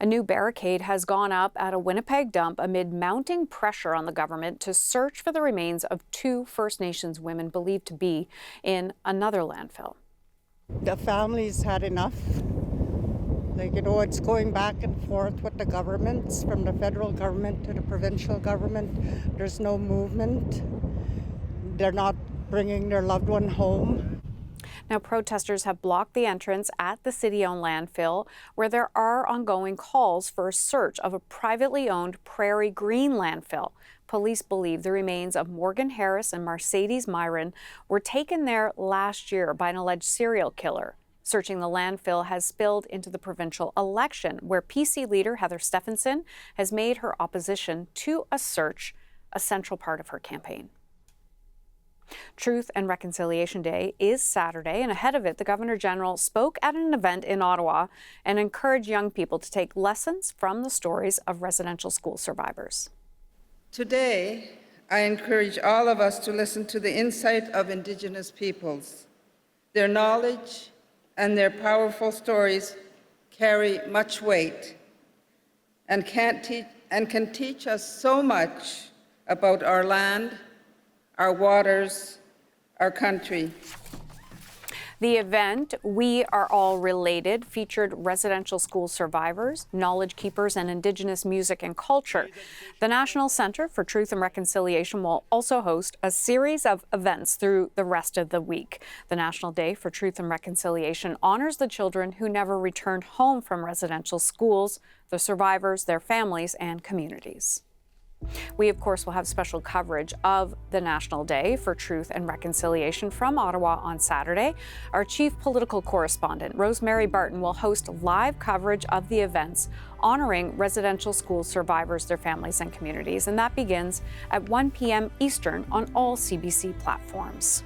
A new barricade has gone up at a Winnipeg dump amid mounting pressure on the government to search for the remains of 2 First Nations women believed to be in another landfill. The family's had enough. It's going back and forth with the governments, from the federal government to the provincial government. There's no movement. They're not bringing their loved one home. Now, protesters have blocked the entrance at the city-owned landfill, where there are ongoing calls for a search of a privately owned Prairie Green landfill. Police believe the remains of Morgan Harris and Mercedes Myron were taken there last year by an alleged serial killer. Searching the landfill has spilled into the provincial election, where PC leader Heather Stephenson has made her opposition to a search a central part of her campaign. Truth and Reconciliation Day is Saturday, and ahead of it, the Governor General spoke at an event in Ottawa and encouraged young people to take lessons from the stories of residential school survivors. Today, I encourage all of us to listen to the insight of Indigenous peoples. Their knowledge and their powerful stories carry much weight and can teach us so much about our land, our waters, our country. The event, We Are All Related, featured residential school survivors, knowledge keepers, and Indigenous music and culture. The National Centre for Truth and Reconciliation will also host a series of events through the rest of the week. The National Day for Truth and Reconciliation honors the children who never returned home from residential schools, the survivors, their families, and communities. We, of course, will have special coverage of the National Day for Truth and Reconciliation from Ottawa on Saturday. Our chief political correspondent, Rosemary Barton, will host live coverage of the events honoring residential school survivors, their families, and communities. And that begins at 1 p.m. Eastern on all CBC platforms.